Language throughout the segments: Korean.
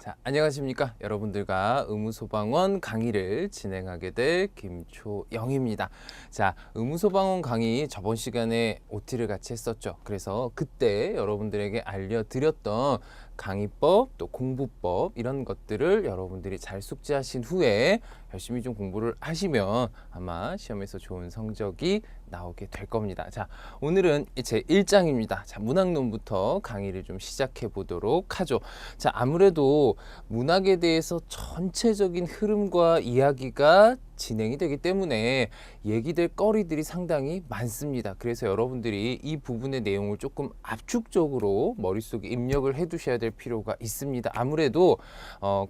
자, 안녕하십니까. 여러분들과 의무소방원 강의를 진행하게 될 김초영입니다. 자, 의무소방원 강의 저번 시간에 OT를 같이 했었죠. 그래서 그때 여러분들에게 알려드렸던 강의법, 또 공부법 이런 것들을 여러분들이 잘 숙지하신 후에 열심히 좀 공부를 하시면 아마 시험에서 좋은 성적이 나오게 될 겁니다. 자, 오늘은 제 1장입니다. 자, 문학론부터 강의를 좀 시작해 보도록 하죠. 자, 아무래도 문학에 대해서 전체적인 흐름과 이야기가 진행이 되기 때문에 얘기될 거리들이 상당히 많습니다. 그래서 여러분들이 이 부분의 내용을 조금 압축적으로 머릿속에 입력을 해 두셔야 될 필요가 있습니다. 아무래도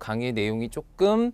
강의 내용이 조금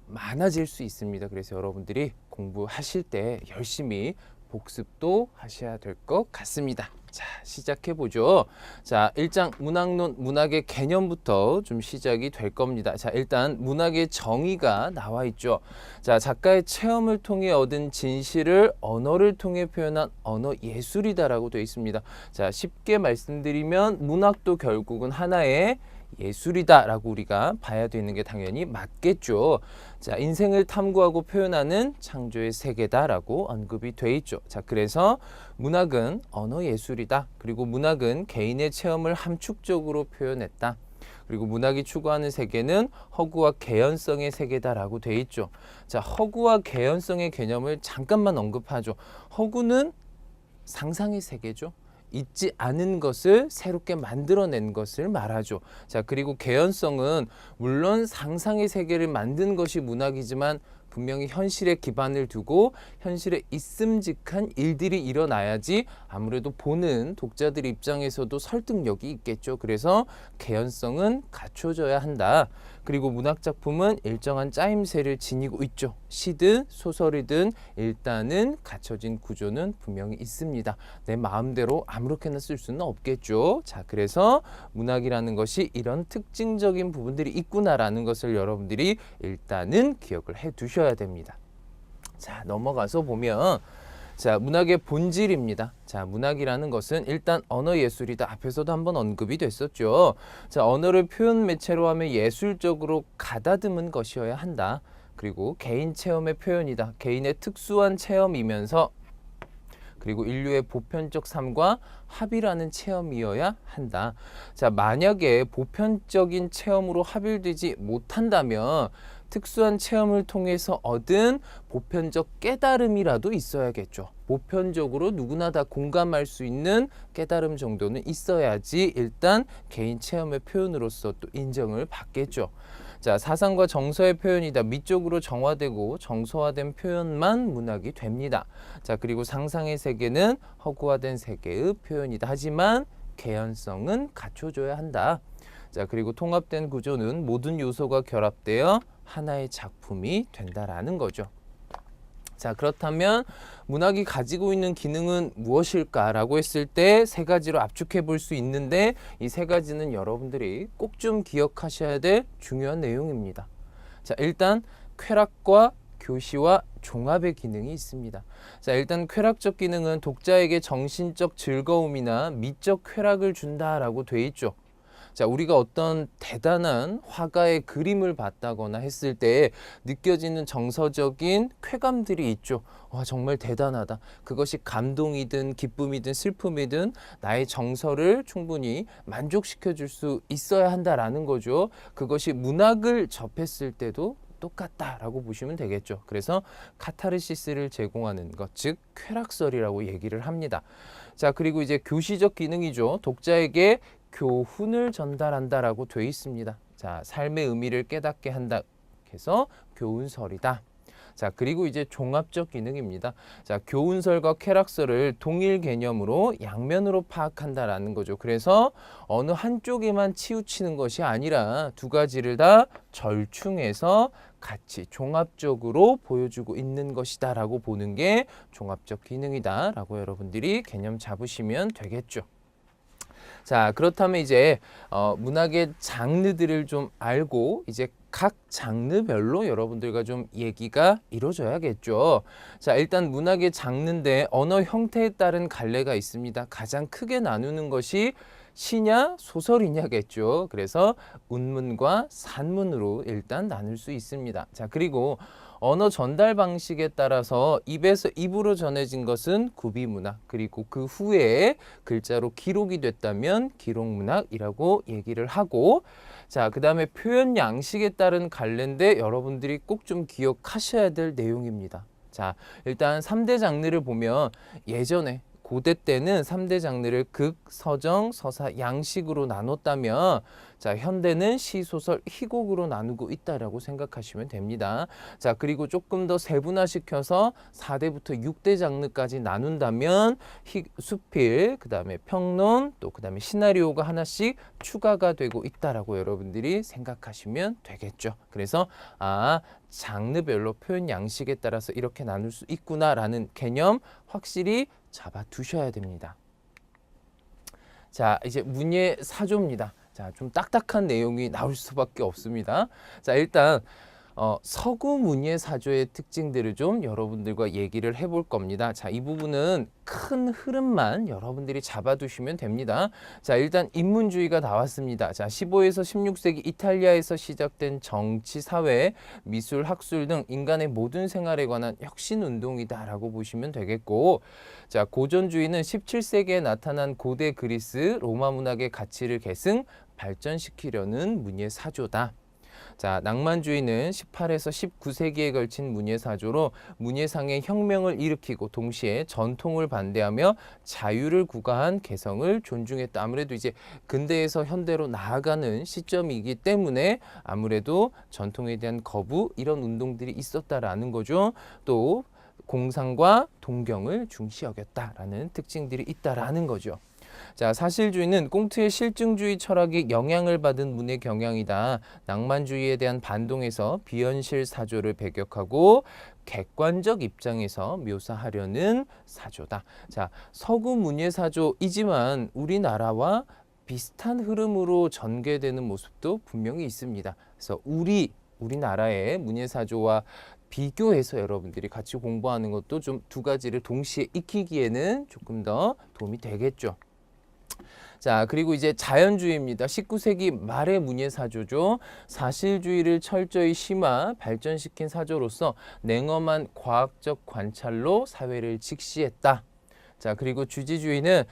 많아질 수 있습니다. 그래서 여러분들이 공부하실 때 열심히 복습도 하셔야 될 것 같습니다. 자, 시작해 보죠. 자, 1장 문학론, 문학의 개념부터 좀 시작이 될 겁니다. 자, 일단 문학의 정의가 나와 있죠. 자, 작가의 체험을 통해 얻은 진실을 언어를 통해 표현한 언어 예술이다라고 되어 있습니다. 자, 쉽게 말씀드리면 문학도 결국은 하나의 예술이다라고 우리가 봐야 되는 게 당연히 맞겠죠. 자, 인생을 탐구하고 표현하는 창조의 세계다라고 언급이 돼 있죠. 자, 그래서 문학은 언어 예술이다. 그리고 문학은 개인의 체험을 함축적으로 표현했다. 그리고 문학이 추구하는 세계는 허구와 개연성의 세계다라고 돼 있죠. 자, 허구와 개연성의 개념을 잠깐만 언급하죠. 허구는 상상의 세계죠. 있지 않은 것을 새롭게 만들어낸 것을 말하죠. 자, 그리고 개연성은 물론 상상의 세계를 만든 것이 문학이지만 분명히 현실에 기반을 두고 현실에 있음직한 일들이 일어나야지 아무래도 보는 독자들 입장에서도 설득력이 있겠죠. 그래서 개연성은 갖춰져야 한다. 그리고 문학작품은 일정한 짜임새를 지니고 있죠. 시든 소설이든 일단은 갖춰진 구조는 분명히 있습니다. 내 마음대로 아무렇게나 쓸 수는 없겠죠. 자, 그래서 문학이라는 것이 이런 특징적인 부분들이 있구나라는 것을 여러분들이 일단은 기억을 해 두셔야 됩니다. 자, 넘어가서 보면 자, 문학의 본질입니다. 자, 문학이라는 것은 일단 언어 예술이다. 앞에서도 한번 언급이 됐었죠. 자, 언어를 표현 매체로 하면 예술적으로 가다듬은 것이어야 한다. 그리고 개인 체험의 표현이다. 개인의 특수한 체험이면서 그리고 인류의 보편적 삶과 합일하는 체험이어야 한다. 자, 만약에 보편적인 체험으로 합일되지 못한다면 특수한 체험을 통해서 얻은 보편적 깨달음이라도 있어야겠죠. 보편적으로 누구나 다 공감할 수 있는 깨달음 정도는 있어야지 일단 개인 체험의 표현으로서 또 인정을 받겠죠. 자, 사상과 정서의 표현이다. 미적으로 정화되고 정서화된 표현만 문학이 됩니다. 자, 그리고 상상의 세계는 허구화된 세계의 표현이다. 하지만 개연성은 갖춰줘야 한다. 자, 그리고 통합된 구조는 모든 요소가 결합되어 하나의 작품이 된다라는 거죠. 자, 그렇다면 문학이 가지고 있는 기능은 무엇일까라고 했을 때 세 가지로 압축해 볼 수 있는데 이 세 가지는 여러분들이 꼭 좀 기억하셔야 될 중요한 내용입니다. 자, 일단 쾌락과 교시와 종합의 기능이 있습니다. 자, 일단 쾌락적 기능은 독자에게 정신적 즐거움이나 미적 쾌락을 준다라고 돼 있죠. 자, 우리가 어떤 대단한 화가의 그림을 봤다거나 했을 때 느껴지는 정서적인 쾌감들이 있죠. 와, 정말 대단하다. 그것이 감동이든 기쁨이든 슬픔이든 나의 정서를 충분히 만족시켜 줄 수 있어야 한다라는 거죠. 그것이 문학을 접했을 때도 똑같다라고 보시면 되겠죠. 그래서 카타르시스를 제공하는 것, 즉 쾌락설이라고 얘기를 합니다. 자, 그리고 이제 교시적 기능이죠. 독자에게 교훈을 전달한다라고 되어 있습니다. 자, 삶의 의미를 깨닫게 한다 해서 교훈설이다. 자, 그리고 이제 종합적 기능입니다. 자, 교훈설과 쾌락설을 동일 개념으로 양면으로 파악한다라는 거죠. 그래서 어느 한쪽에만 치우치는 것이 아니라 두 가지를 다 절충해서 같이 종합적으로 보여주고 있는 것이다라고 보는 게 종합적 기능이다라고 여러분들이 개념 잡으시면 되겠죠. 자, 그렇다면 이제 문학의 장르들을 좀 알고 이제 각 장르별로 여러분들과 좀 얘기가 이루어져야겠죠. 자, 일단 문학의 장르인데 언어 형태에 따른 갈래가 있습니다. 가장 크게 나누는 것이 시냐 소설이냐겠죠. 그래서 운문과 산문으로 일단 나눌 수 있습니다. 자, 그리고 언어 전달 방식에 따라서 입에서 입으로 전해진 것은 구비문학, 그리고 그 후에 글자로 기록이 됐다면 기록문학이라고 얘기를 하고, 자, 그 다음에 표현 양식에 따른 갈래인데 여러분들이 꼭 좀 기억하셔야 될 내용입니다. 자, 일단 3대 장르를 보면 예전에 고대 때는 3대 장르를 극, 서정, 서사, 양식으로 나눴다면, 자, 현대는 시, 소설, 희곡으로 나누고 있다라고 생각하시면 됩니다. 자, 그리고 조금 더 세분화시켜서 4대부터 6대 장르까지 나눈다면 수필, 그 다음에 평론, 또 그 다음에 시나리오가 하나씩 추가가 되고 있다라고 여러분들이 생각하시면 되겠죠. 그래서 장르별로 표현 양식에 따라서 이렇게 나눌 수 있구나라는 개념 확실히 잡아 두셔야 됩니다. 자, 이제 문예 사조입니다. 자, 좀 딱딱한 내용이 나올 수밖에 없습니다. 자, 일단 서구 문예 사조의 특징들을 좀 여러분들과 얘기를 해볼 겁니다. 자, 이 부분은 큰 흐름만 여러분들이 잡아두시면 됩니다. 자, 일단 인문주의가 나왔습니다. 자, 15에서 16세기 이탈리아에서 시작된 정치, 사회, 미술, 학술 등 인간의 모든 생활에 관한 혁신 운동이다라고 보시면 되겠고, 자, 고전주의는 17세기에 나타난 고대 그리스, 로마 문학의 가치를 계승, 발전시키려는 문예 사조다. 자, 낭만주의는 18에서 19세기에 걸친 문예사조로 문예상의 혁명을 일으키고 동시에 전통을 반대하며 자유를 구가한 개성을 존중했다. 아무래도 이제 근대에서 현대로 나아가는 시점이기 때문에 아무래도 전통에 대한 거부, 이런 운동들이 있었다라는 거죠. 또 공상과 동경을 중시 여겼다라는 특징들이 있다라는 거죠. 자, 사실주의는 꽁트의 실증주의 철학이 영향을 받은 문의 경향이다. 낭만주의에 대한 반동에서 비현실 사조를 배격하고 객관적 입장에서 묘사하려는 사조다. 자, 서구 문예 사조이지만 우리나라와 비슷한 흐름으로 전개되는 모습도 분명히 있습니다. 그래서 우리나라의 문예 사조와 비교해서 여러분들이 같이 공부하는 것도 좀 두 가지를 동시에 익히기에는 조금 더 도움이 되겠죠. 자, 그리고 이제 자연주의입니다. 19세기 말의 문예 사조죠. 사실주의를 철저히 심화, 발전시킨 사조로서 냉엄한 과학적 관찰로 사회를 직시했다. 자, 그리고 주지주의는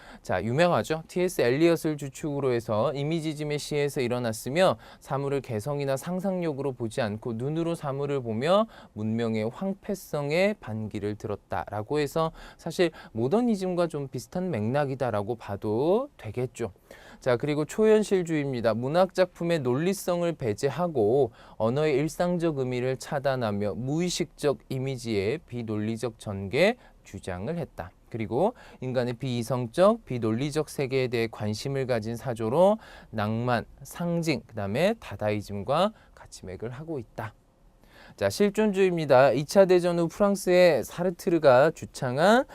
유명하죠. T.S. 엘리엇을 주축으로 해서 이미지즘의 시에서 일어났으며 사물을 개성이나 상상력으로 보지 않고 눈으로 사물을 보며 문명의 황폐성에 반기를 들었다라고 해서 사실 모더니즘과 좀 비슷한 맥락이다라고 봐도 되겠죠. 자, 그리고 초현실주의입니다. 문학 작품의 논리성을 배제하고 언어의 일상적 의미를 차단하며 무의식적 이미지의 비논리적 전개 주장을 했다. 그리고 인간의 비이성적, 비논리적 세계에 대해 관심을 가진 사조로 낭만, 상징, 그 다음에 다다이즘과 같이 맥을 하고 있다. 자, 실존주의입니다. 2차 대전 후 프랑스의 사르트르가 주창한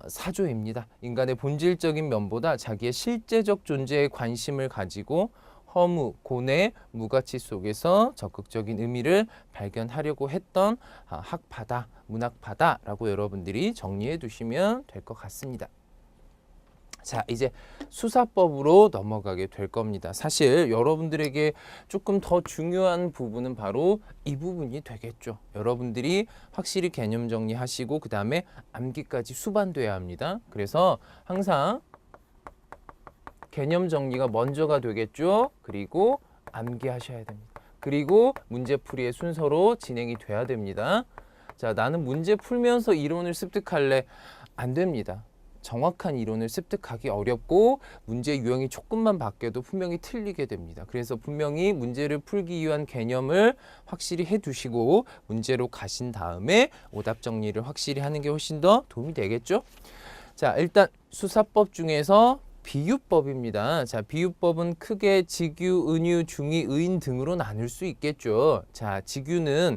사조입니다. 인간의 본질적인 면보다 자기의 실제적 존재에 관심을 가지고 허무, 고뇌, 무가치 속에서 적극적인 의미를 발견하려고 했던 학파다, 문학파다라고 여러분들이 정리해 두시면 될 것 같습니다. 자, 이제 수사법으로 넘어가게 될 겁니다. 사실 여러분들에게 조금 더 중요한 부분은 바로 이 부분이 되겠죠. 여러분들이 확실히 개념 정리하시고 그 다음에 암기까지 수반돼야 합니다. 그래서 항상 개념 정리가 먼저가 되겠죠. 그리고 암기하셔야 됩니다. 그리고 문제풀이의 순서로 진행이 돼야 됩니다. 자, 나는 문제 풀면서 이론을 습득할래? 안 됩니다. 정확한 이론을 습득하기 어렵고 문제 유형이 조금만 바뀌어도 분명히 틀리게 됩니다. 그래서 분명히 문제를 풀기 위한 개념을 확실히 해두시고 문제로 가신 다음에 오답 정리를 확실히 하는 게 훨씬 더 도움이 되겠죠. 자, 일단 수사법 중에서 비유법입니다. 자, 비유법은 크게 직유, 은유, 중의, 의인 등으로 나눌 수 있겠죠. 자, 직유는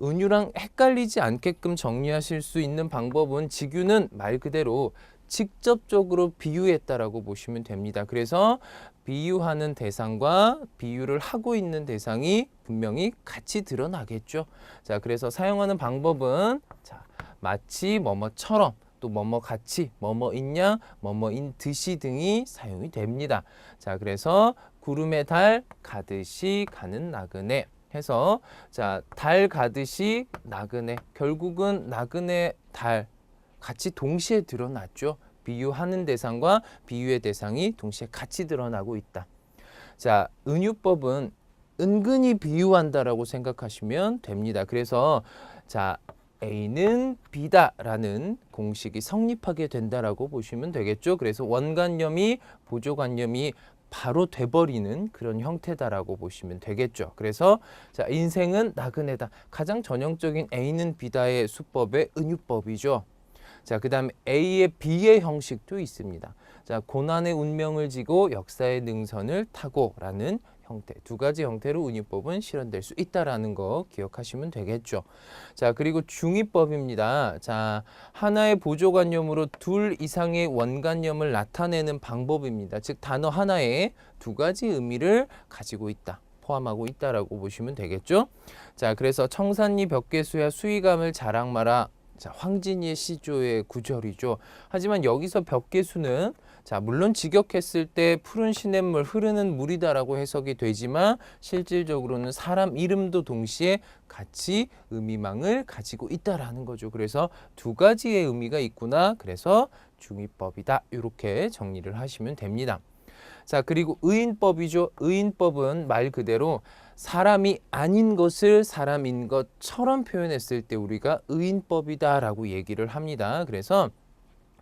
은유랑 헷갈리지 않게끔 정리하실 수 있는 방법은 직유는 말 그대로 직접적으로 비유했다라고 보시면 됩니다. 그래서 비유하는 대상과 비유를 하고 있는 대상이 분명히 같이 드러나겠죠. 자, 그래서 사용하는 방법은 마치 뭐뭐처럼 또 뭐뭐 같이, 뭐뭐 있냐, 뭐뭐인 듯이 등이 사용이 됩니다. 자, 그래서 구름에 달 가듯이 가는 나그네 해서 자, 달 가듯이 나그네. 결국은 나그네, 달 같이 동시에 드러났죠. 비유하는 대상과 비유의 대상이 동시에 같이 드러나고 있다. 자, 은유법은 은근히 비유한다라고 생각하시면 됩니다. 그래서 자, A는 B다라는 공식이 성립하게 된다라고 보시면 되겠죠. 그래서 원관념이 보조관념이 바로 돼버리는 그런 형태다라고 보시면 되겠죠. 그래서 자, 인생은 나그네다. 가장 전형적인 A는 B다의 수법의 은유법이죠. 자, 그 다음에 A의 B의 형식도 있습니다. 자, 고난의 운명을 지고 역사의 능선을 타고라는 형태, 두 가지 형태로 은유법은 실현될 수 있다라는 거 기억하시면 되겠죠. 자, 그리고 중의법입니다. 자, 하나의 보조관념으로 둘 이상의 원관념을 나타내는 방법입니다. 즉, 단어 하나에 두 가지 의미를 가지고 있다. 포함하고 있다라고 보시면 되겠죠. 자, 그래서 청산리 벽계수야 수위감을 자랑 마라. 자, 황진이의 시조의 구절이죠. 하지만 여기서 벽계수는 자, 물론 직역했을 때 푸른 시냇물 흐르는 물이다라고 해석이 되지만 실질적으로는 사람 이름도 동시에 같이 의미망을 가지고 있다라는 거죠. 그래서 두 가지의 의미가 있구나. 그래서 중의법이다. 이렇게 정리를 하시면 됩니다. 자, 그리고 의인법이죠. 의인법은 말 그대로 사람이 아닌 것을 사람인 것처럼 표현했을 때 우리가 의인법이다라고 얘기를 합니다. 그래서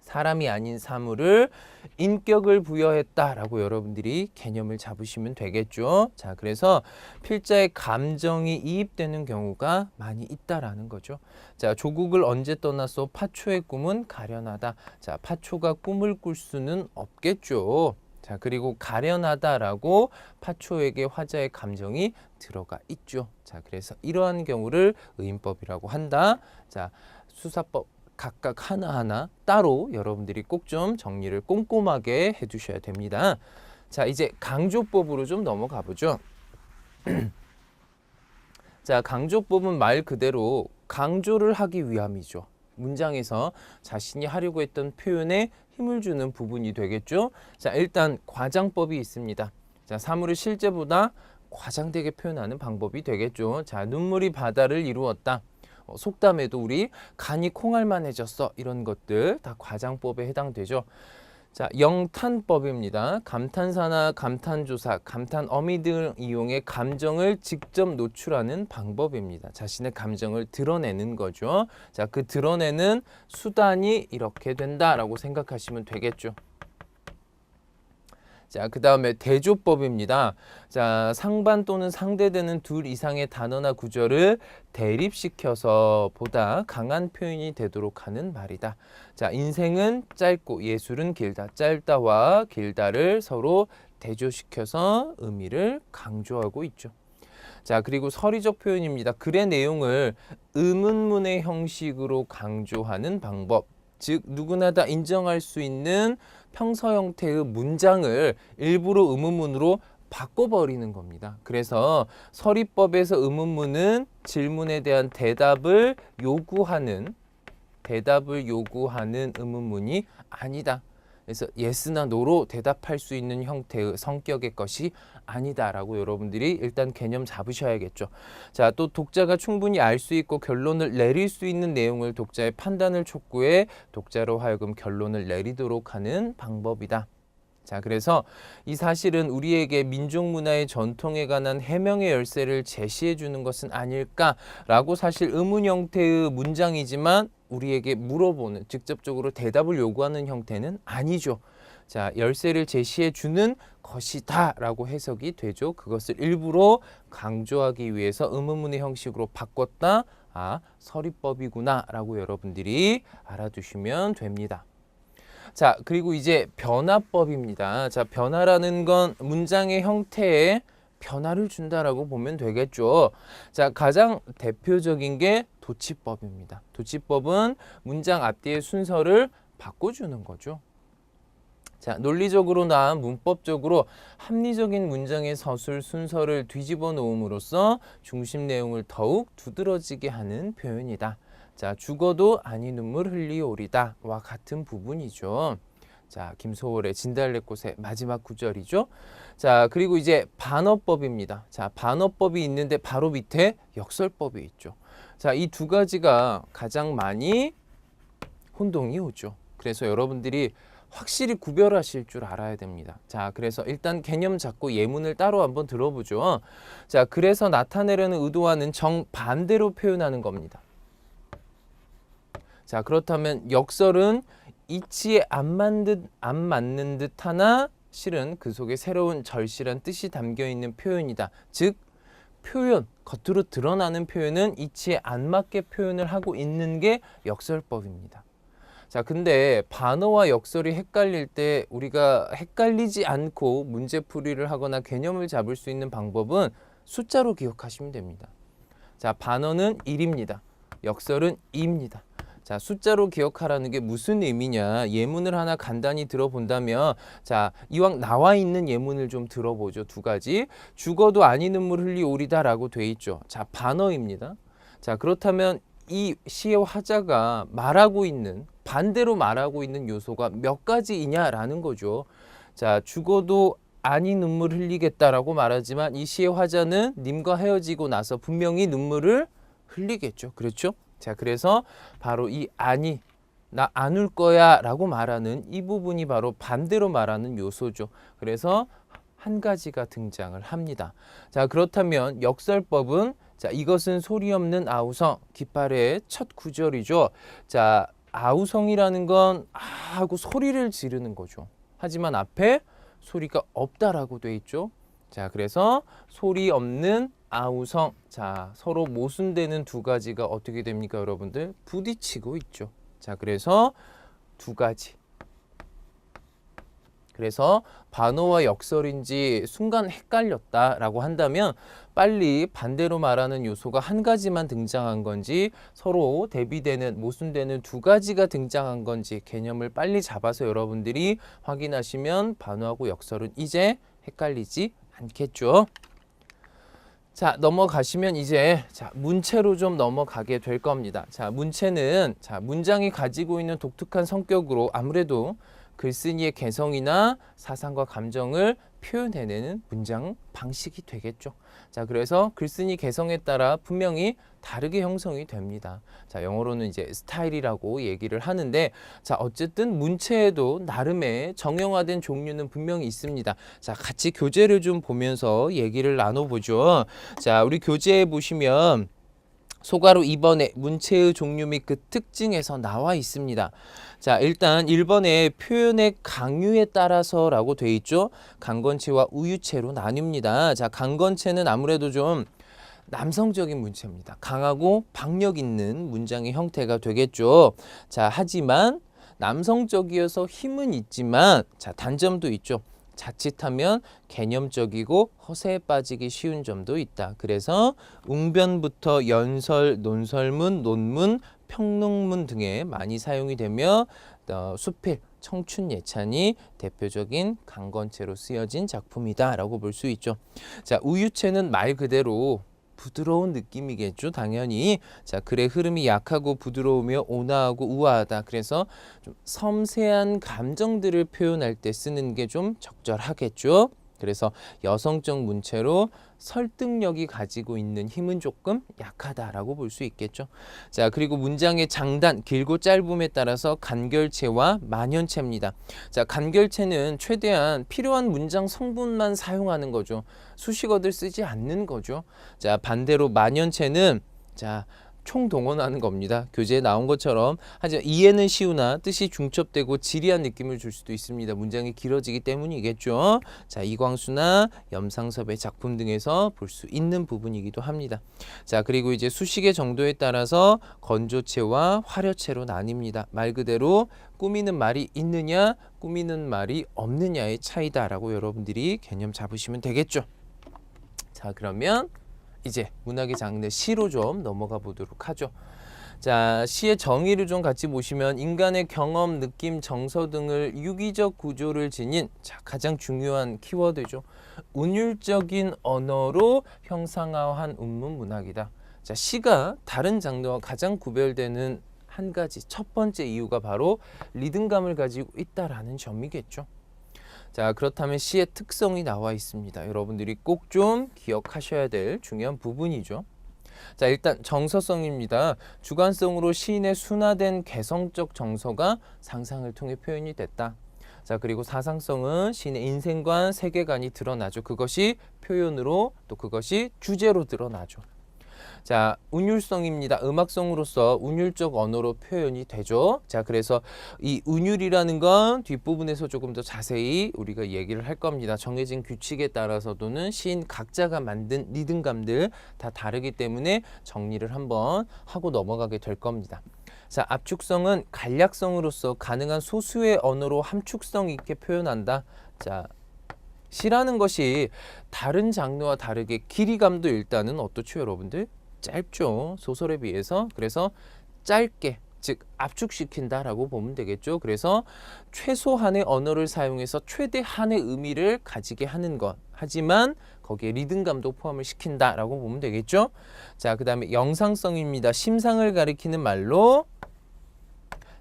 사람이 아닌 사물을 인격을 부여했다라고 여러분들이 개념을 잡으시면 되겠죠. 자, 그래서 필자의 감정이 이입되는 경우가 많이 있다라는 거죠. 자, 조국을 언제 떠났어? 파초의 꿈은 가련하다. 자, 파초가 꿈을 꿀 수는 없겠죠. 자, 그리고 가련하다라고 파초에게 화자의 감정이 들어가 있죠. 자, 그래서 이러한 경우를 의인법이라고 한다. 자, 수사법 각각 하나하나 따로 여러분들이 꼭 좀 정리를 꼼꼼하게 해두셔야 됩니다. 자, 이제 강조법으로 좀 넘어가 보죠. 자, 강조법은 말 그대로 강조를 하기 위함이죠. 문장에서 자신이 하려고 했던 표현에 힘을 주는 부분이 되겠죠. 자, 일단 과장법이 있습니다. 자, 사물을 실제보다 과장되게 표현하는 방법이 되겠죠. 자, 눈물이 바다를 이루었다. 속담에도 우리 간이 콩알만해졌어. 이런 것들 다 과장법에 해당되죠. 자, 영탄법입니다. 감탄사나 감탄조사, 감탄어미 등을 이용해 감정을 직접 노출하는 방법입니다. 자신의 감정을 드러내는 거죠. 자, 그 드러내는 수단이 이렇게 된다라고 생각하시면 되겠죠. 자, 그 다음에 대조법입니다. 자, 상반 또는 상대되는 둘 이상의 단어나 구절을 대립시켜서 보다 강한 표현이 되도록 하는 말이다. 자, 인생은 짧고 예술은 길다. 짧다와 길다를 서로 대조시켜서 의미를 강조하고 있죠. 자, 그리고 서리적 표현입니다. 글의 내용을 의문문의 형식으로 강조하는 방법. 즉 누구나 다 인정할 수 있는 평서 형태의 문장을 일부러 의문문으로 바꿔버리는 겁니다. 그래서 서리법에서 의문문은 질문에 대한 대답을 요구하는 의문문이 아니다. 그래서 yes나 no로 대답할 수 있는 형태의 성격의 것이 아니다라고 여러분들이 일단 개념 잡으셔야겠죠. 자, 또 독자가 충분히 알 수 있고 결론을 내릴 수 있는 내용을 독자의 판단을 촉구해 독자로 하여금 결론을 내리도록 하는 방법이다. 자, 그래서 이 사실은 우리에게 민족 문화의 전통에 관한 해명의 열쇠를 제시해 주는 것은 아닐까라고 사실 의문 형태의 문장이지만 우리에게 물어보는, 직접적으로 대답을 요구하는 형태는 아니죠. 자, 열쇠를 제시해 주는 것이다 라고 해석이 되죠. 그것을 일부러 강조하기 위해서 의문문의 형식으로 바꿨다. 아, 서리법이구나 라고 여러분들이 알아두시면 됩니다. 자, 그리고 이제 변화법입니다. 자, 변화라는 건 문장의 형태에 변화를 준다라고 보면 되겠죠. 자, 가장 대표적인 게 도치법입니다. 도치법은 문장 앞뒤의 순서를 바꿔주는 거죠. 자, 논리적으로나 문법적으로 합리적인 문장의 서술 순서를 뒤집어 놓음으로써 중심 내용을 더욱 두드러지게 하는 표현이다. 자, 죽어도 아니 눈물 흘리오리다 와 같은 부분이죠. 자, 김소월의 진달래꽃의 마지막 구절이죠. 자, 그리고 이제 반어법입니다. 자, 반어법이 있는데 바로 밑에 역설법이 있죠. 자, 이 두 가지가 가장 많이 혼동이 오죠. 그래서 여러분들이 확실히 구별하실 줄 알아야 됩니다. 자, 그래서 일단 개념 잡고 예문을 따로 한번 들어보죠. 자, 그래서 나타내려는 의도와는 정반대로 표현하는 겁니다. 자, 그렇다면 역설은 이치에 안 맞는 듯 하나 실은 그 속에 새로운 절실한 뜻이 담겨 있는 표현이다. 즉, 표현, 겉으로 드러나는 표현은 이치에 안 맞게 표현을 하고 있는 게 역설법입니다. 자, 근데 반어와 역설이 헷갈릴 때 우리가 헷갈리지 않고 문제풀이를 하거나 개념을 잡을 수 있는 방법은 숫자로 기억하시면 됩니다. 자, 반어는 1입니다. 역설은 2입니다. 자, 숫자로 기억하라는 게 무슨 의미냐? 예문을 하나 간단히 들어본다면, 자, 이왕 나와 있는 예문을 좀 들어보죠. 두 가지. 죽어도 아니 눈물 흘리오리다 라고 돼 있죠. 자, 반어입니다. 자, 그렇다면 이 시의 화자가 말하고 있는, 반대로 말하고 있는 요소가 몇 가지이냐라는 거죠. 자, 죽어도 아니 눈물 흘리겠다라고 말하지만 이 시의 화자는 님과 헤어지고 나서 분명히 눈물을 흘리겠죠. 그렇죠? 자, 그래서 바로 이 아니, 나 안 울 거야 라고 말하는 이 부분이 바로 반대로 말하는 요소죠. 그래서 한 가지가 등장을 합니다. 자, 그렇다면 역설법은, 자, 이것은 소리 없는 아우성, 깃발의 첫 구절이죠. 자, 아우성이라는 건 하고 소리를 지르는 거죠. 하지만 앞에 소리가 없다라고 돼 있죠. 자, 그래서 소리 없는 아우성. 자, 서로 모순되는 두 가지가 어떻게 됩니까, 여러분들? 부딪히고 있죠. 자, 그래서 두 가지. 그래서 반어와 역설인지 순간 헷갈렸다라고 한다면 빨리 반대로 말하는 요소가 한 가지만 등장한 건지 서로 대비되는 모순되는 두 가지가 등장한 건지 개념을 빨리 잡아서 여러분들이 확인하시면 반어하고 역설은 이제 헷갈리지 않겠죠. 자, 넘어가시면 이제 문체로 좀 넘어가게 될 겁니다. 자, 문체는 문장이 가지고 있는 독특한 성격으로 아무래도 글쓴이의 개성이나 사상과 감정을 표현해내는 문장 방식이 되겠죠. 자, 그래서 글쓴이 개성에 따라 분명히 다르게 형성이 됩니다. 자, 영어로는 이제 스타일이라고 얘기를 하는데, 자, 어쨌든 문체에도 나름의 정형화된 종류는 분명히 있습니다. 자, 같이 교재를 좀 보면서 얘기를 나눠보죠. 자, 우리 교재에 보시면 소가로 2번에 문체의 종류 및 그 특징에서 나와 있습니다. 자, 일단 1번에 표현의 강유에 따라서라고 돼 있죠. 강건체와 우유체로 나뉩니다. 자, 강건체는 아무래도 좀 남성적인 문체입니다. 강하고 박력 있는 문장의 형태가 되겠죠. 자, 하지만 남성적이어서 힘은 있지만 자, 단점도 있죠. 자칫하면 개념적이고 허세에 빠지기 쉬운 점도 있다. 그래서 웅변부터 연설, 논설문, 논문, 평론문 등에 많이 사용이 되며 수필, 청춘 예찬이 대표적인 강건체로 쓰여진 작품이다라고 볼 수 있죠. 자, 우유체는 말 그대로 부드러운 느낌이겠죠, 당연히. 자, 글의 흐름이 약하고 부드러우며 온화하고 우아하다. 그래서 좀 섬세한 감정들을 표현할 때 쓰는 게 좀 적절하겠죠. 그래서 여성적 문체로 설득력이 가지고 있는 힘은 조금 약하다라고 볼 수 있겠죠. 자, 그리고 문장의 장단, 길고 짧음에 따라서 간결체와 만연체입니다. 자, 간결체는 최대한 필요한 문장 성분만 사용하는 거죠. 수식어들 쓰지 않는 거죠. 자, 반대로 만연체는 자, 총동원하는 겁니다. 교재에 나온 것처럼. 하지만 이해는 쉬우나 뜻이 중첩되고 지리한 느낌을 줄 수도 있습니다. 문장이 길어지기 때문이겠죠. 자, 이광수나 염상섭의 작품 등에서 볼 수 있는 부분이기도 합니다. 자, 그리고 이제 수식의 정도에 따라서 건조체와 화려체로 나뉩니다. 말 그대로 꾸미는 말이 있느냐, 꾸미는 말이 없느냐의 차이다라고 여러분들이 개념 잡으시면 되겠죠. 자, 그러면 이제 문학의 장르 시로 좀 넘어가 보도록 하죠. 자, 시의 정의를 좀 같이 보시면 인간의 경험, 느낌, 정서 등을 유기적 구조를 지닌 가장 중요한 키워드죠. 운율적인 언어로 형상화한 운문 문학이다. 자, 시가 다른 장르와 가장 구별되는 한 가지 첫 번째 이유가 바로 리듬감을 가지고 있다라는 점이겠죠. 자, 그렇다면 시의 특성이 나와 있습니다. 여러분들이 꼭 좀 기억하셔야 될 중요한 부분이죠. 자, 일단 정서성입니다. 주관성으로 시인의 순화된 개성적 정서가 상상을 통해 표현이 됐다. 자, 그리고 사상성은 시인의 인생관, 세계관이 드러나죠. 그것이 표현으로 또 그것이 주제로 드러나죠. 자, 운율성입니다. 음악성으로서 운율적 언어로 표현이 되죠. 자, 그래서 이 운율이라는 건 뒷부분에서 조금 더 자세히 우리가 얘기를 할 겁니다. 정해진 규칙에 따라서도는 시인 각자가 만든 리듬감들 다 다르기 때문에 정리를 한번 하고 넘어가게 될 겁니다. 자, 압축성은 간략성으로서 가능한 소수의 언어로 함축성 있게 표현한다. 자, 시라는 것이 다른 장르와 다르게 길이감도 일단은 어떻죠, 여러분들? 짧죠, 소설에 비해서. 그래서 짧게, 즉 압축시킨다라고 보면 되겠죠. 그래서 최소한의 언어를 사용해서 최대한의 의미를 가지게 하는 것. 하지만 거기에 리듬감도 포함을 시킨다라고 보면 되겠죠. 자, 그다음에 영상성입니다. 심상을 가리키는 말로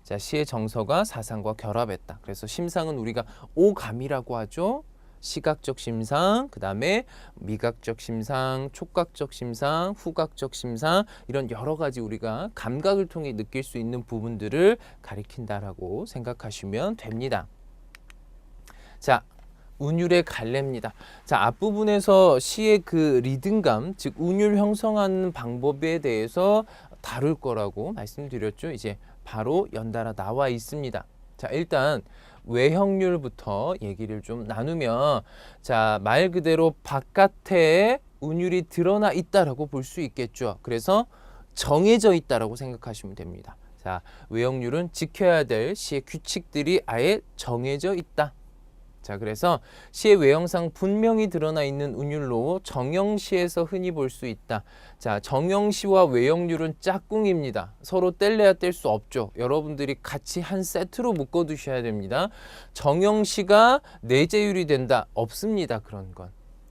자, 시의 정서가 사상과 결합했다. 그래서 심상은 우리가 오감이라고 하죠. 시각적 심상, 그 다음에 미각적 심상, 촉각적 심상, 후각적 심상, 이런 여러 가지 우리가 감각을 통해 느낄 수 있는 부분들을 가리킨다라고 생각하시면 됩니다. 자, 운율의 갈래입니다. 자, 앞부분에서 시의 그 리듬감, 즉 운율 형성하는 방법에 대해서 다룰 거라고 말씀드렸죠. 이제 바로 연달아 나와 있습니다. 자, 일단 외형률부터 얘기를 좀 나누면, 자, 말 그대로 바깥에 운율이 드러나 있다라고 볼 수 있겠죠. 그래서 정해져 있다라고 생각하시면 됩니다. 자, 외형률은 지켜야 될 시의 규칙들이 아예 정해져 있다. 자, 그래서 시의 외형상 분명히 드러나 있는 운율로 정형시에서 흔히 볼 수 있다. 자, 정형시와 외형률은 짝꿍입니다. 서로 뗄래야 뗄 수 없죠. 여러분들이 같이 한 세트로 묶어 두셔야 됩니다. 정형시가 내재율이 된다? 없습니다. 그런 건.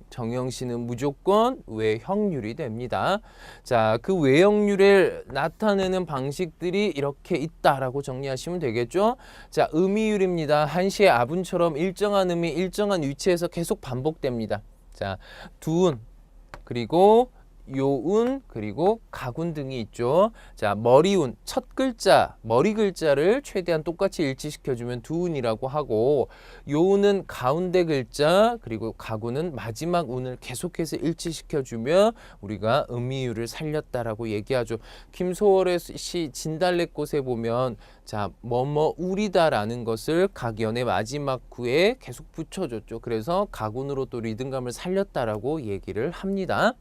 정형시는 무조건 외형률이 됩니다. 자, 그 외형률을 나타내는 방식들이 이렇게 있다라고 정리하시면 되겠죠. 자, 음이율입니다. 한시의 아분처럼 일정한 음이 일정한 위치에서 계속 반복됩니다. 자, 두운, 그리고 요운, 그리고 가군 등이 있죠. 자, 머리운, 첫 글자, 머리 글자를 최대한 똑같이 일치시켜주면 두운이라고 하고, 요운은 가운데 글자, 그리고 가군은 마지막 운을 계속해서 일치시켜주면 우리가 음이율을 살렸다라고 얘기하죠. 김소월의 시 진달래꽃에 보면 자, 뭐뭐 울이다라는 것을 각연의 마지막 구에 계속 붙여줬죠. 그래서 가군으로 또 리듬감을 살렸다라고 얘기를 합니다.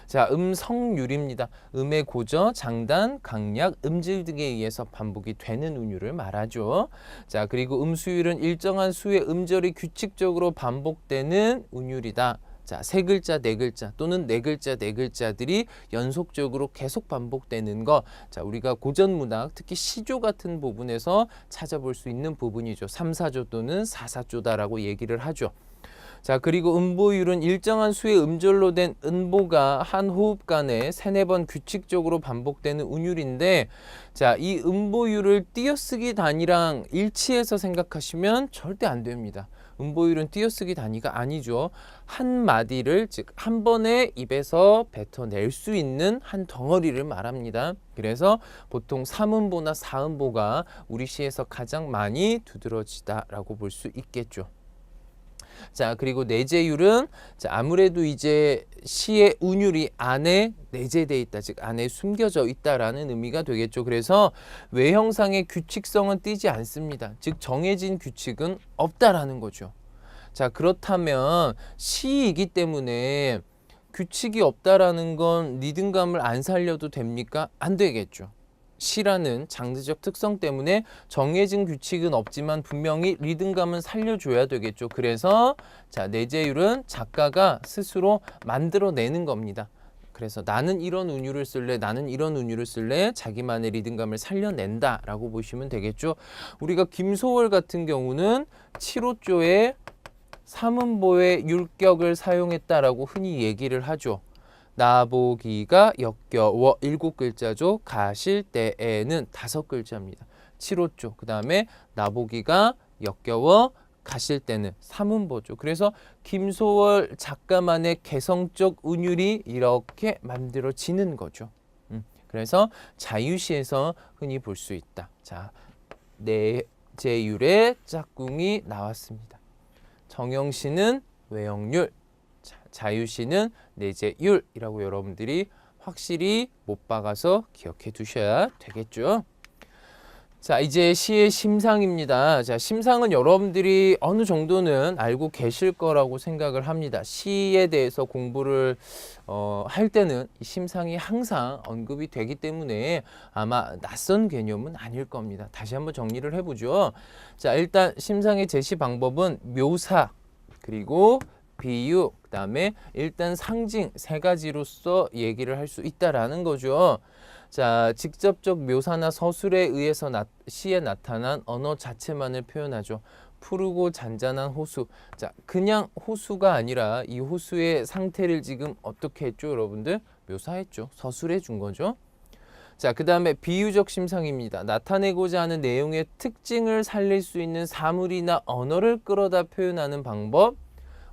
자, 음성률입니다. 음의 고저, 장단, 강약, 음질 등에 의해서 반복이 되는 운율을 말하죠. 자, 그리고 음수율은 일정한 수의 음절이 규칙적으로 반복되는 운율이다. 자, 세 글자, 네 글자 또는 네 글자, 네 글자들이 연속적으로 계속 반복되는 거. 자, 우리가 고전 문학, 특히 시조 같은 부분에서 찾아볼 수 있는 부분이죠. 3, 4조 또는 4, 4조다라고 얘기를 하죠. 자, 그리고 음보율은 일정한 수의 음절로 된 음보가 한 호흡간에 3, 4번 규칙적으로 반복되는 운율인데, 자, 이 음보율을 띄어쓰기 단위랑 일치해서 생각하시면 절대 안 됩니다. 음보율은 띄어쓰기 단위가 아니죠. 한 마디를, 즉 한 번에 입에서 뱉어낼 수 있는 한 덩어리를 말합니다. 그래서 보통 3음보나 4음보가 우리 시에서 가장 많이 두드러지다라고 볼 수 있겠죠. 자, 그리고 내재율은 자, 아무래도 이제 시의 운율이 안에 내재되어 있다, 즉 안에 숨겨져 있다라는 의미가 되겠죠. 그래서 외형상의 규칙성은 띄지 않습니다. 즉 정해진 규칙은 없다라는 거죠. 자, 그렇다면 시이기 때문에 규칙이 없다라는 건 리듬감을 안 살려도 됩니까? 안 되겠죠. 시라는 장르적 특성 때문에 정해진 규칙은 없지만 분명히 리듬감은 살려줘야 되겠죠. 그래서 자, 내재율은 작가가 스스로 만들어내는 겁니다. 그래서 나는 이런 운율을 쓸래, 나는 이런 운율을 쓸래, 자기만의 리듬감을 살려낸다라고 보시면 되겠죠. 우리가 김소월 같은 경우는 7호조의 3음보의 율격을 사용했다라고 흔히 얘기를 하죠. 나보기가 역겨워 7글자죠. 가실 때에는 5글자입니다. 7호조. 그 다음에 나보기가 역겨워 가실 때는 3음보죠. 그래서 김소월 작가만의 개성적 운율이 이렇게 만들어지는 거죠. 그래서 자유시에서 흔히 볼 수 있다. 자, 내제율의 짝꿍이 나왔습니다. 정영시는 외영률, 자유시는 내제율이라고 여러분들이 확실히 못 박아서 기억해 두셔야 되겠죠. 자, 이제 시의 심상입니다. 자, 심상은 여러분들이 어느 정도는 알고 계실 거라고 생각을 합니다. 시에 대해서 공부를 할 때는 이 심상이 항상 언급이 되기 때문에 아마 낯선 개념은 아닐 겁니다. 다시 한번 정리를 해보죠. 자, 일단 심상의 제시 방법은 묘사, 그리고 비유, 그 다음에 일단 상징 3가지로서 얘기를 할 수 있다라는 거죠. 자, 직접적 묘사나 서술에 의해서 시에 나타난 언어 자체만을 표현하죠. 푸르고 잔잔한 호수. 자, 그냥 호수가 아니라 이 호수의 상태를 지금 어떻게 했죠, 여러분들? 묘사했죠. 서술해 준 거죠. 자, 그 다음에 비유적 심상입니다. 나타내고자 하는 내용의 특징을 살릴 수 있는 사물이나 언어를 끌어다 표현하는 방법.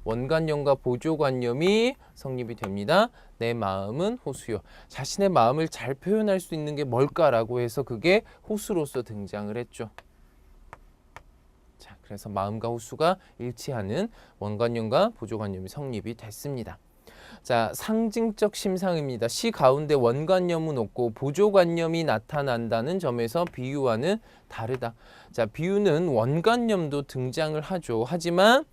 원관념과 보조관념이 성립이 됩니다. 내 마음은 호수요. 자신의 마음을 잘 표현할 수 있는 게 뭘까라고 해서 그게 호수로서 등장을 했죠. 자, 그래서 마음과 호수가 일치하는 원관념과 보조관념이 성립이 됐습니다. 자, 상징적 심상입니다. 시 가운데 원관념은 없고 보조관념이 나타난다는 점에서 비유와는 다르다. 자, 비유는 원관념도 등장을 하죠. 하지만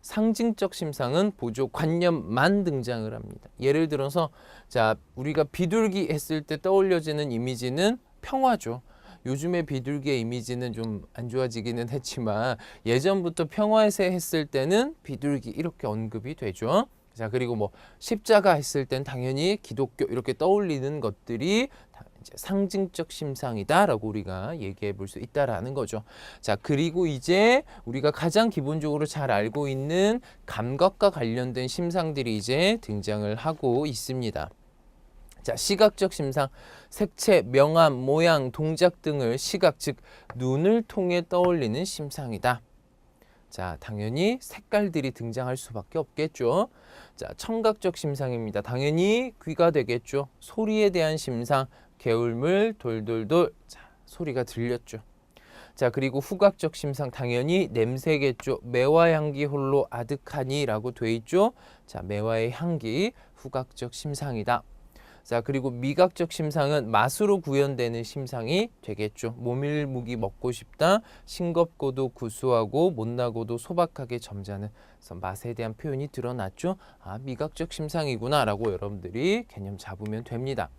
상징적 심상은 보조관념만 등장을 합니다. 예를 들어서 자, 우리가 비둘기 했을 때 떠올려지는 이미지는 평화죠. 요즘에 비둘기의 이미지는 좀 안 좋아지기는 했지만 예전부터 평화의 했을 때는 비둘기 이렇게 언급이 되죠. 자, 그리고 뭐 십자가 했을 땐 당연히 기독교 이렇게 떠올리는 것들이 이제 상징적 심상이다라고 우리가 얘기해 볼 수 있다라는 거죠. 자, 그리고 이제 우리가 가장 기본적으로 잘 알고 있는 감각과 관련된 심상들이 이제 등장을 하고 있습니다. 자, 시각적 심상, 색채, 명암, 모양, 동작 등을 시각, 즉 눈을 통해 떠올리는 심상이다. 자, 당연히 색깔들이 등장할 수밖에 없겠죠. 자, 청각적 심상입니다. 당연히 귀가 되겠죠. 소리에 대한 심상, 개울물 돌돌돌. 자, 소리가 들렸죠. 자, 그리고 후각적 심상, 당연히 냄새겠죠. 매화 향기 홀로 아득하니 라고 돼 있죠. 자, 매화의 향기, 후각적 심상이다. 자, 그리고 미각적 심상은 맛으로 구현되는 심상이 되겠죠. 모밀묵이 먹고 싶다. 싱겁고도 구수하고 못나고도 소박하게 점잖은. 그래서 맛에 대한 표현이 드러났죠. 아, 미각적 심상이구나 라고 여러분들이 개념 잡으면 됩니다.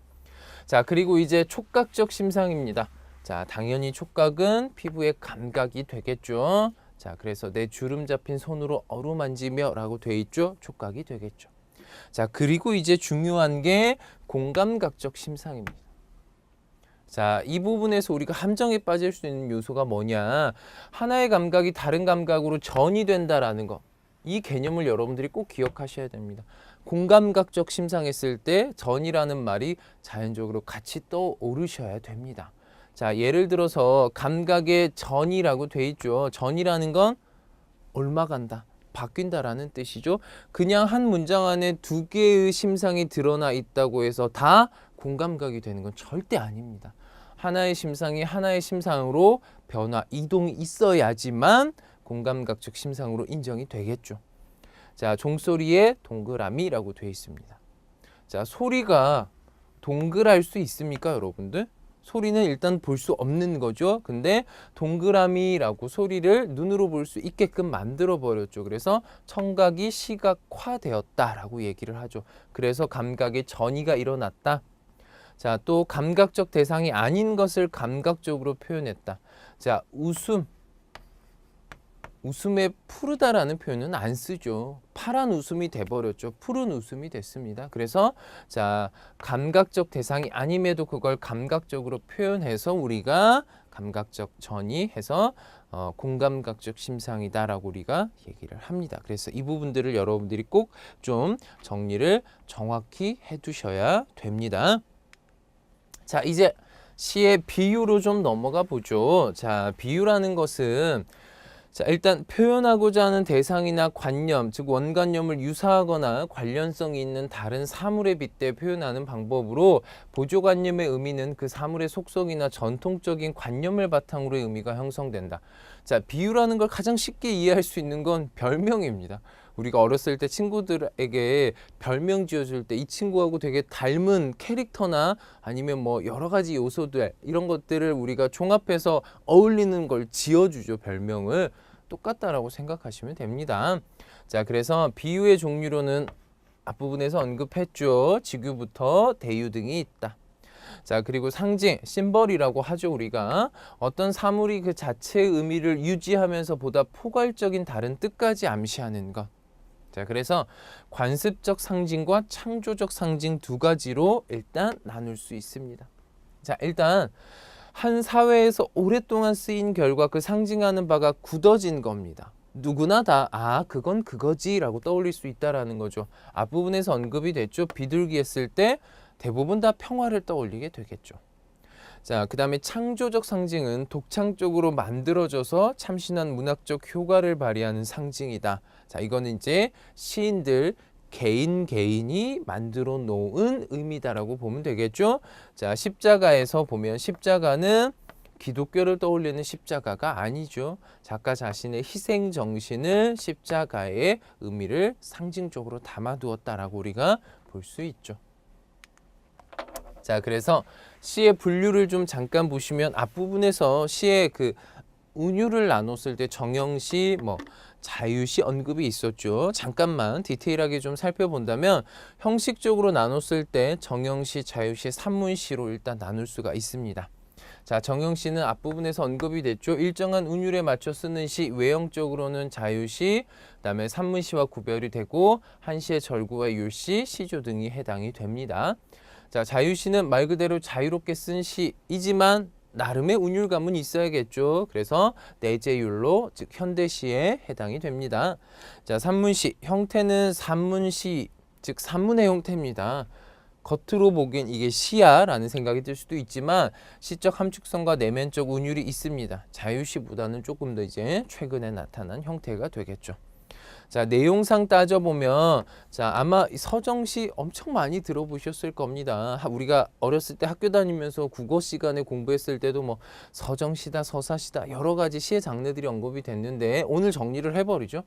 자, 그리고 이제 촉각적 심상입니다. 자, 당연히 촉각은 피부의 감각이 되겠죠. 자, 그래서 내 주름 잡힌 손으로 어루만지며 라고 돼 있죠. 촉각이 되겠죠. 자, 그리고 이제 중요한 게 공감각적 심상입니다. 자, 이 부분에서 우리가 함정에 빠질 수 있는 요소가 뭐냐, 하나의 감각이 다른 감각으로 전이 된다라는 거, 이 개념을 여러분들이 꼭 기억하셔야 됩니다. 공감각적 심상했을 때 전이라는 말이 자연적으로 같이 떠오르셔야 됩니다. 자, 예를 들어서 감각의 전이라고 돼 있죠. 전이라는 건 옮아간다, 바뀐다라는 뜻이죠. 그냥 한 문장 안에 2개의 심상이 드러나 있다고 해서 다 공감각이 되는 건 절대 아닙니다. 하나의 심상이 하나의 심상으로 변화, 이동이 있어야지만 공감각적 심상으로 인정이 되겠죠. 자, 종소리에 동그라미라고 되어 있습니다. 자, 소리가 동그랄 수 있습니까, 여러분들? 소리는 일단 볼 수 없는 거죠. 근데 동그라미라고 소리를 눈으로 볼 수 있게끔 만들어 버렸죠. 그래서 청각이 시각화되었다라고 얘기를 하죠. 그래서 감각의 전이가 일어났다. 자, 또 감각적 대상이 아닌 것을 감각적으로 표현했다. 자, 웃음에 푸르다라는 표현은 안 쓰죠. 파란 웃음이 돼버렸죠. 푸른 웃음이 됐습니다. 그래서 자, 감각적 대상이 아님에도 그걸 감각적으로 표현해서 우리가 감각적 전이 해서 공감각적 심상이다라고 우리가 얘기를 합니다. 그래서 이 부분들을 여러분들이 꼭 좀 정리를 정확히 해두셔야 됩니다. 자, 이제 시의 비유로 좀 넘어가 보죠. 자, 비유라는 것은 자, 일단 표현하고자 하는 대상이나 관념, 즉 원관념을 유사하거나 관련성이 있는 다른 사물에 빗대 표현하는 방법으로 보조관념의 의미는 그 사물의 속성이나 전통적인 관념을 바탕으로 의미가 형성된다. 자, 비유라는 걸 가장 쉽게 이해할 수 있는 건 별명입니다. 우리가 어렸을 때 친구들에게 별명 지어줄 때 이 친구하고 되게 닮은 캐릭터나 아니면 뭐 여러 가지 요소들 이런 것들을 우리가 종합해서 어울리는 걸 지어주죠. 별명을. 똑같다라고 생각하시면 됩니다. 자, 그래서 비유의 종류로는 앞부분에서 언급했죠. 직유부터 대유 등이 있다. 자, 그리고 상징, 심벌이라고 하죠. 우리가 어떤 사물이 그 자체의 의미를 유지하면서 보다 포괄적인 다른 뜻까지 암시하는 것. 자, 그래서 관습적 상징과 창조적 상징 두 가지로 일단 나눌 수 있습니다. 자, 일단 한 사회에서 오랫동안 쓰인 결과 그 상징하는 바가 굳어진 겁니다. 누구나 다 그건 그거지라고 떠올릴 수 있다라는 거죠. 앞부분에서 언급이 됐죠. 비둘기 했을 때 대부분 다 평화를 떠올리게 되겠죠. 자, 그 다음에 창조적 상징은 독창적으로 만들어져서 참신한 문학적 효과를 발휘하는 상징이다. 자, 이거는 이제 시인들 개인이 만들어 놓은 의미다라고 보면 되겠죠. 자, 십자가에서 보면 십자가는 기독교를 떠올리는 십자가가 아니죠. 작가 자신의 희생 정신을 십자가의 의미를 상징적으로 담아두었다라고 우리가 볼 수 있죠. 자, 그래서 시의 분류를 좀 잠깐 보시면 앞부분에서 시의 그 운율을 나눴을 때 정형시, 자유시 언급이 있었죠. 잠깐만 디테일하게 좀 살펴본다면 형식적으로 나눴을 때 정형시, 자유시, 산문시로 일단 나눌 수가 있습니다. 자, 정형시는 앞부분에서 언급이 됐죠. 일정한 운율에 맞춰 쓰는 시, 외형적으로는 자유시, 그다음에 산문시와 구별이 되고 한시의 절구와 율시, 시조 등이 해당이 됩니다. 자, 자유시는 말 그대로 자유롭게 쓴 시이지만 나름의 운율감은 있어야겠죠. 그래서 내재율로 즉 현대시에 해당이 됩니다. 자, 산문시 형태는 산문시 즉 산문의 형태입니다. 겉으로 보기엔 이게 시야 라는 생각이 들 수도 있지만 시적 함축성과 내면적 운율이 있습니다. 자유시보다는 조금 더 이제 최근에 나타난 형태가 되겠죠. 자, 내용상 따져보면 자, 아마 서정시 엄청 많이 들어보셨을 겁니다. 우리가 어렸을 때 학교 다니면서 국어 시간에 공부했을 때도 서정시다, 서사시다 여러 가지 시의 장르들이 언급이 됐는데 오늘 정리를 해버리죠.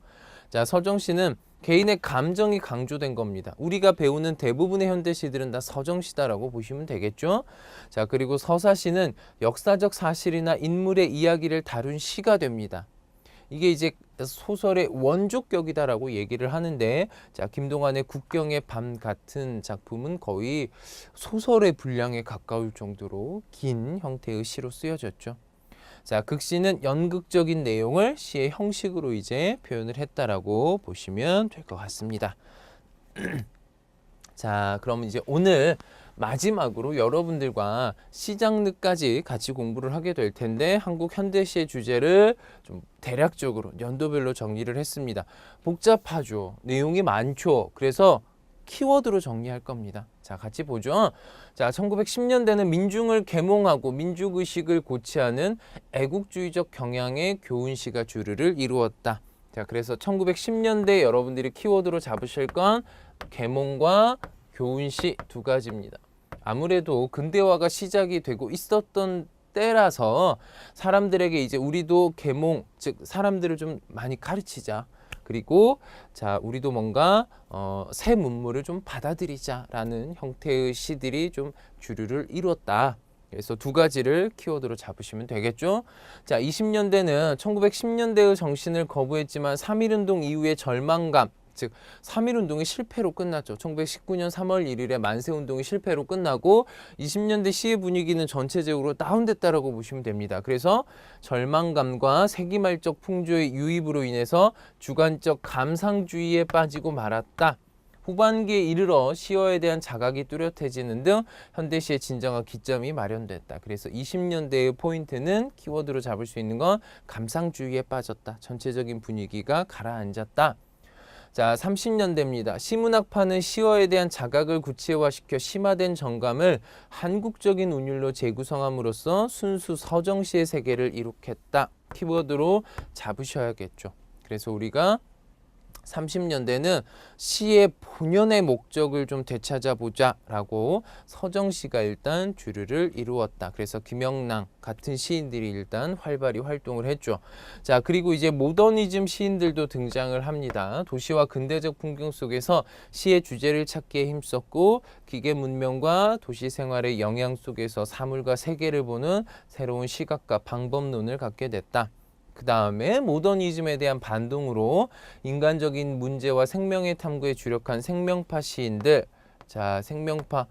자, 서정시는 개인의 감정이 강조된 겁니다. 우리가 배우는 대부분의 현대시들은 다 서정시다라고 보시면 되겠죠. 자, 그리고 서사시는 역사적 사실이나 인물의 이야기를 다룬 시가 됩니다. 이게 이제 소설의 원조격이다라고 얘기를 하는데 자, 김동완의 국경의 밤 같은 작품은 거의 소설의 분량에 가까울 정도로 긴 형태의 시로 쓰여졌죠. 자, 극시는 연극적인 내용을 시의 형식으로 이제 표현을 했다라고 보시면 될 것 같습니다. 자, 그럼 이제 오늘 마지막으로 여러분들과 시 장르까지 같이 공부를 하게 될 텐데 한국 현대시의 주제를 좀 대략적으로 연도별로 정리를 했습니다. 복잡하죠. 내용이 많죠. 그래서 키워드로 정리할 겁니다. 자, 같이 보죠. 자, 1910년대는 민중을 계몽하고 민족의식을 고취하는 애국주의적 경향의 교훈시가 주류를 이루었다. 자, 그래서 1910년대 여러분들이 키워드로 잡으실 건 계몽과 교훈시 두 가지입니다. 아무래도 근대화가 시작이 되고 있었던 때라서 사람들에게 이제 우리도 계몽, 즉 사람들을 좀 많이 가르치자. 그리고 자, 우리도 뭔가 새 문물을 좀 받아들이자라는 형태의 시들이 좀 주류를 이뤘다. 그래서 두 가지를 키워드로 잡으시면 되겠죠. 자, 20년대는 1910년대의 정신을 거부했지만 3.1운동 이후의 절망감, 즉 3.1운동이 실패로 끝났죠. 1919년 3월 1일에 만세운동이 실패로 끝나고 20년대 시의 분위기는 전체적으로 다운됐다라고 보시면 됩니다. 그래서 절망감과 세기말적 풍조의 유입으로 인해서 주관적 감상주의에 빠지고 말았다. 후반기에 이르러 시어에 대한 자각이 뚜렷해지는 등 현대시의 진정한 기점이 마련됐다. 그래서 20년대의 포인트는 키워드로 잡을 수 있는 건 감상주의에 빠졌다. 전체적인 분위기가 가라앉았다. 자, 30년대입니다. 시문학파는 시어에 대한 자각을 구체화시켜 심화된 정감을 한국적인 운율로 재구성함으로써 순수 서정시의 세계를 이룩했다. 키워드로 잡으셔야겠죠. 그래서 우리가 30년대는 시의 본연의 목적을 좀 되찾아보자 라고 서정시가 일단 주류를 이루었다. 그래서 김영랑 같은 시인들이 일단 활발히 활동을 했죠. 자, 그리고 이제 모더니즘 시인들도 등장을 합니다. 도시와 근대적 풍경 속에서 시의 주제를 찾기에 힘썼고 기계 문명과 도시 생활의 영향 속에서 사물과 세계를 보는 새로운 시각과 방법론을 갖게 됐다. 그 다음에 모더니즘에 대한 반동으로 인간적인 문제와 생명의 탐구에 주력한 생명파 시인들. 자, 생명파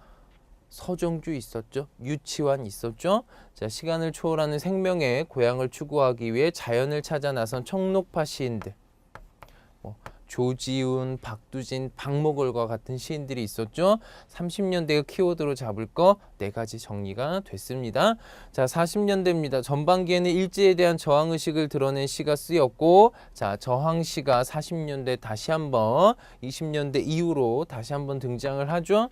서정주 있었죠. 유치환 있었죠. 자, 시간을 초월하는 생명의 고향을 추구하기 위해 자연을 찾아 나선 청록파 시인들. 조지훈, 박두진, 박목월과 같은 시인들이 있었죠. 30년대의 키워드로 잡을 거 4가지 정리가 됐습니다. 자, 40년대입니다. 전반기에는 일제에 대한 저항의식을 드러낸 시가 쓰였고, 자, 저항시가 40년대 다시 한번 20년대 이후로 다시 한번 등장을 하죠.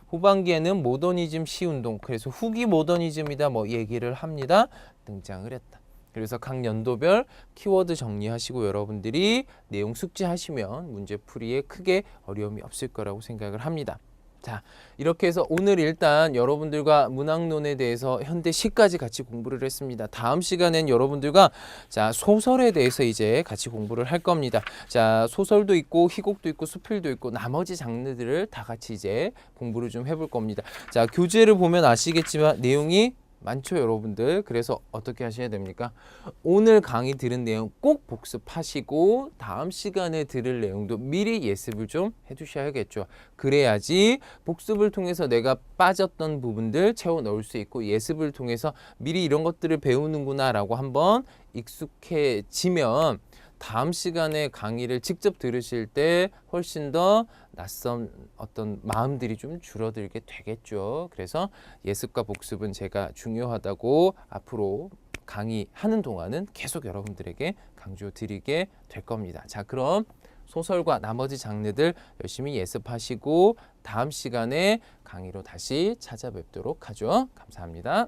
후반기에는 모더니즘 시운동, 그래서 후기 모더니즘이다 얘기를 합니다. 등장을 했다. 그래서 각 연도별 키워드 정리하시고 여러분들이 내용 숙지하시면 문제 풀이에 크게 어려움이 없을 거라고 생각을 합니다. 자, 이렇게 해서 오늘 일단 여러분들과 문학론에 대해서 현대시까지 같이 공부를 했습니다. 다음 시간엔 여러분들과 자, 소설에 대해서 이제 같이 공부를 할 겁니다. 자, 소설도 있고 희곡도 있고 수필도 있고 나머지 장르들을 다 같이 이제 공부를 좀 해볼 겁니다. 자, 교재를 보면 아시겠지만 내용이 많죠, 여러분들. 그래서 어떻게 하셔야 됩니까? 오늘 강의 들은 내용 꼭 복습하시고 다음 시간에 들을 내용도 미리 예습을 좀 해두셔야겠죠. 그래야지 복습을 통해서 내가 빠졌던 부분들 채워 넣을 수 있고 예습을 통해서 미리 이런 것들을 배우는구나 라고 한번 익숙해지면 다음 시간에 강의를 직접 들으실 때 훨씬 더 낯선 어떤 마음들이 좀 줄어들게 되겠죠. 그래서 예습과 복습은 제가 중요하다고 앞으로 강의하는 동안은 계속 여러분들에게 강조드리게 될 겁니다. 자, 그럼 소설과 나머지 장르들 열심히 예습하시고 다음 시간에 강의로 다시 찾아뵙도록 하죠. 감사합니다.